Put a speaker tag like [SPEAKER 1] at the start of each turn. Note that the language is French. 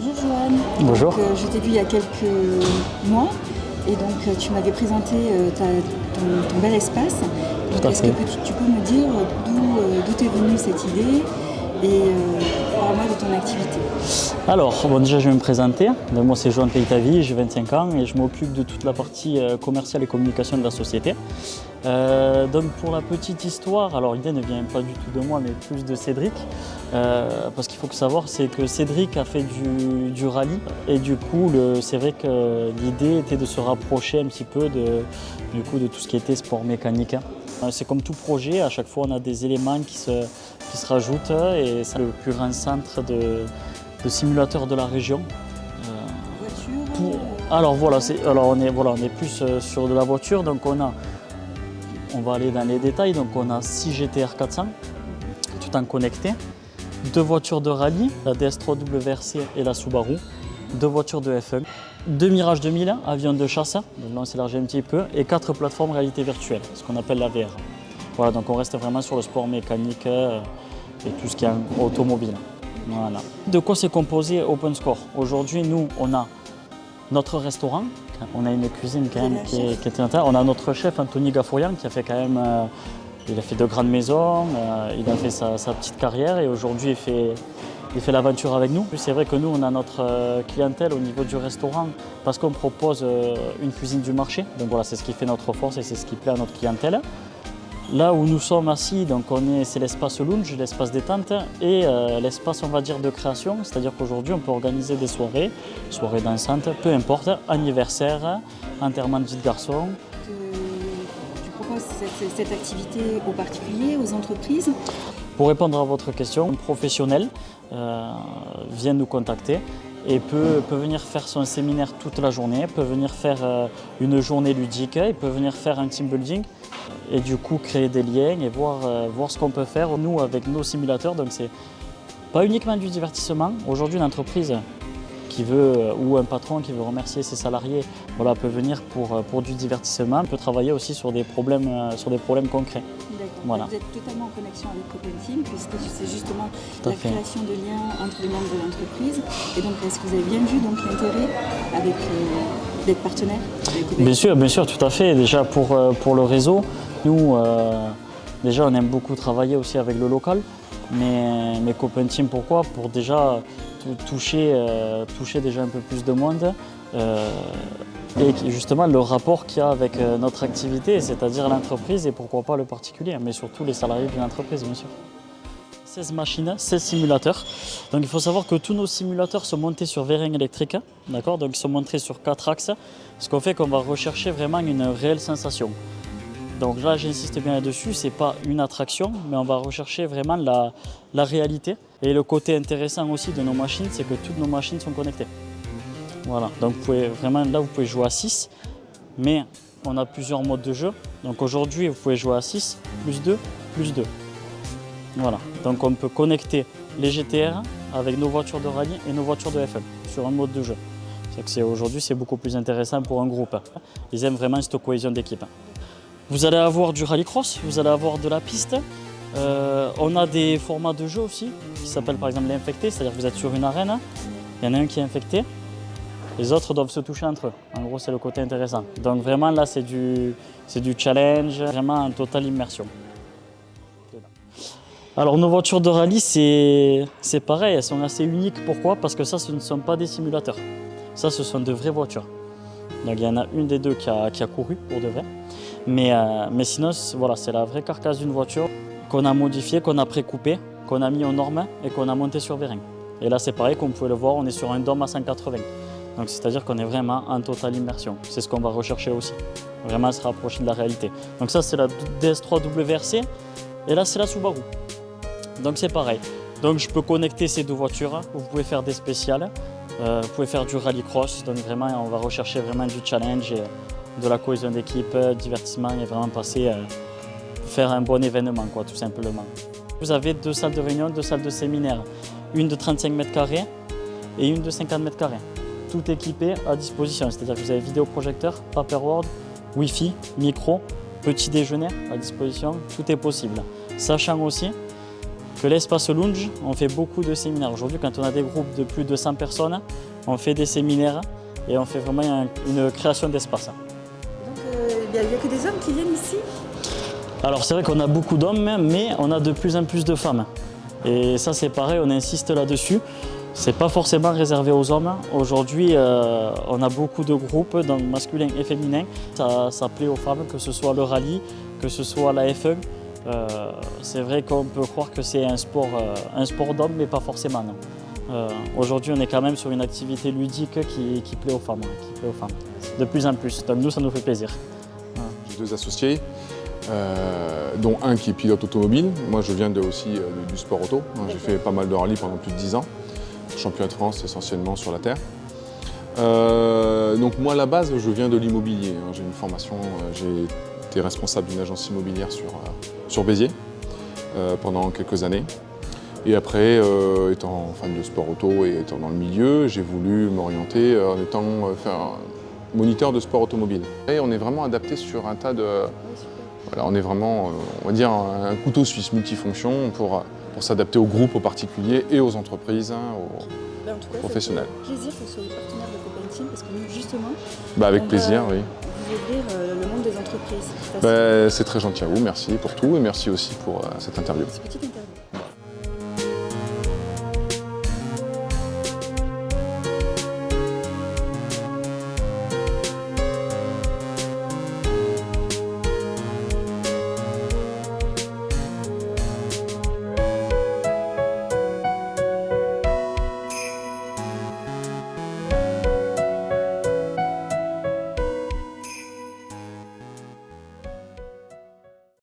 [SPEAKER 1] Bonjour Johan.
[SPEAKER 2] Bonjour.
[SPEAKER 1] Je t'ai vu il y a quelques mois et donc tu m'avais présenté ton bel espace. Est-ce que tu peux me dire d'où est venue cette idée et parle-moi de ton activité?
[SPEAKER 2] Alors, déjà je vais me présenter. Donc, moi c'est Johan Peitavi, j'ai 25 ans et je m'occupe de toute la partie commerciale et communication de la société. Donc pour la petite histoire, alors l'idée ne vient pas du tout de moi mais plus de Cédric. Parce qu'il faut savoir, c'est que Cédric a fait du rallye et du coup c'est vrai que l'idée était de se rapprocher un petit peu de tout ce qui était sport mécanique. C'est comme tout projet, à chaque fois on a des éléments qui se rajoutent et c'est le plus grand centre de simulateurs de la région. Alors voilà, on est plus sur de la voiture, donc on va aller dans les détails, donc on a 6 GTR 400 tout en connecté, 2 voitures de rallye, la DS3 WRC et la Subaru, 2 voitures de F1, 2 Mirage 2000, avions de chasse, donc là on s'élargit un petit peu, et 4 plateformes réalité virtuelle, ce qu'on appelle la VR. Voilà, donc on reste vraiment sur le sport mécanique et tout ce qui est automobile. Voilà. De quoi c'est composé OpenScore? Aujourd'hui, nous, on a notre restaurant, on a une cuisine quand même qui est intéressante. On a notre chef Anthony Gafourian qui a fait quand même, il a fait de grandes maisons, il a fait sa petite carrière et aujourd'hui il fait l'aventure avec nous. C'est vrai que nous, on a notre clientèle au niveau du restaurant parce qu'on propose une cuisine du marché. Donc voilà, c'est ce qui fait notre force et c'est ce qui plaît à notre clientèle. Là où nous sommes assis, c'est l'espace lounge, l'espace détente et l'espace, on va dire, de création. C'est-à-dire qu'aujourd'hui, on peut organiser des soirées dansantes, peu importe, anniversaire, enterrement de vie de garçon.
[SPEAKER 1] Tu proposes cette activité aux particuliers, aux entreprises?
[SPEAKER 2] Pour répondre à votre question, un professionnel vient nous contacter et peut venir faire son séminaire toute la journée, peut venir faire une journée ludique, il peut venir faire un team building et du coup créer des liens et voir ce qu'on peut faire nous avec nos simulateurs. Donc c'est pas uniquement du divertissement. Aujourd'hui une entreprise qui veut ou un patron qui veut remercier ses salariés peut venir pour du divertissement, peut travailler aussi sur des problèmes concrets.
[SPEAKER 1] Voilà. Vous êtes totalement en connexion avec OpenTeam puisque c'est justement la création de liens entre les membres de l'entreprise. Et donc, est-ce que vous avez bien vu l'intérêt d'être partenaire avec OpenTeam?
[SPEAKER 2] Bien sûr, tout à fait. Déjà pour le réseau, nous, déjà on aime beaucoup travailler aussi avec le local. Mais OpenTeam, pourquoi? Pour déjà toucher déjà un peu plus de monde. Et justement le rapport qu'il y a avec notre activité, c'est-à-dire l'entreprise et pourquoi pas le particulier, mais surtout les salariés d'une entreprise bien sûr. 16 machines, 16 simulateurs. Donc il faut savoir que tous nos simulateurs sont montés sur vérin électrique, d'accord? Donc ils sont montés sur 4 axes, ce qu'on fait qu'on va rechercher vraiment une réelle sensation. Donc là j'insiste bien là-dessus, c'est pas une attraction, mais on va rechercher vraiment la réalité. Et le côté intéressant aussi de nos machines, c'est que toutes nos machines sont connectées. Voilà, donc vous pouvez jouer à 6, mais on a plusieurs modes de jeu. Donc aujourd'hui, vous pouvez jouer à 6, plus 2, plus 2. Voilà, donc on peut connecter les GTR avec nos voitures de rallye et nos voitures de F1 sur un mode de jeu. Aujourd'hui, c'est beaucoup plus intéressant pour un groupe. Ils aiment vraiment cette cohésion d'équipe. Vous allez avoir du rallycross, vous allez avoir de la piste. On a des formats de jeu aussi, qui s'appellent par exemple l'infecté, c'est-à-dire que vous êtes sur une arène, il y en a un qui est infecté. Les autres doivent se toucher entre eux. En gros, c'est le côté intéressant. Donc vraiment, là, c'est du challenge, vraiment en totale immersion. Alors, nos voitures de rallye, c'est pareil, elles sont assez uniques. Pourquoi? Parce que ça, ce ne sont pas des simulateurs. Ça, ce sont de vraies voitures. Donc, il y en a une des deux qui a couru, pour de vrai. Mais sinon, voilà, c'est la vraie carcasse d'une voiture qu'on a modifiée, qu'on a précoupée, qu'on a mis aux normes et qu'on a montée sur vérin. Et là, c'est pareil, comme vous pouvez le voir, on est sur un dôme à 180. Donc c'est-à-dire qu'on est vraiment en totale immersion. C'est ce qu'on va rechercher aussi, vraiment se rapprocher de la réalité. Donc ça c'est la DS3 WRC et là c'est la Subaru. Donc c'est pareil. Donc je peux connecter ces deux voitures, vous pouvez faire des spéciales, vous pouvez faire du rallycross. Donc vraiment on va rechercher vraiment du challenge et de la cohésion d'équipe, divertissement et vraiment passer faire un bon événement quoi, tout simplement. Vous avez 2 salles de réunion, 2 salles de séminaire, une de 35 mètres carrés et une de 50 mètres carrés. Tout équipé à disposition, c'est-à-dire que vous avez vidéoprojecteur, paperboard, Wi-Fi, micro, petit déjeuner à disposition, tout est possible. Sachant aussi que l'espace lounge, on fait beaucoup de séminaires. Aujourd'hui, quand on a des groupes de plus de 100 personnes, on fait des séminaires et on fait vraiment une création d'espace.
[SPEAKER 1] Donc il n'y a que des hommes qui viennent ici?
[SPEAKER 2] Alors c'est vrai qu'on a beaucoup d'hommes, mais on a de plus en plus de femmes. Et ça c'est pareil, on insiste là-dessus. C'est pas forcément réservé aux hommes. Aujourd'hui, on a beaucoup de groupes, donc masculins et féminins. Ça plaît aux femmes, que ce soit le rallye, que ce soit la F1. C'est vrai qu'on peut croire que c'est un sport d'homme, mais pas forcément. Aujourd'hui, on est quand même sur une activité ludique qui plaît aux femmes, de plus en plus. Donc nous, ça nous fait plaisir.
[SPEAKER 3] J'ai 2 associés, dont un qui est pilote automobile. Moi, je viens aussi du sport auto. J'ai fait pas mal de rallye pendant plus de 10 ans. Championnat de France essentiellement sur la terre. Donc moi, à la base, je viens de l'immobilier. J'ai une formation, j'ai été responsable d'une agence immobilière sur Béziers pendant quelques années. Et après, étant fan de sport auto et étant dans le milieu, j'ai voulu m'orienter en étant moniteur de sport automobile. Et on est vraiment adapté sur un tas de... Voilà, on est vraiment, on va dire, un couteau suisse multifonction pour s'adapter aux groupes, aux particuliers et aux entreprises, aux professionnels.
[SPEAKER 1] Ça fait plaisir que vous soyez partenaire de Copain Team parce que nous, justement,
[SPEAKER 3] avec plaisir, oui.
[SPEAKER 1] Vous ouvrir le monde des entreprises.
[SPEAKER 3] C'est très gentil à vous, merci pour tout et merci aussi pour cette interview.
[SPEAKER 1] Petite interview.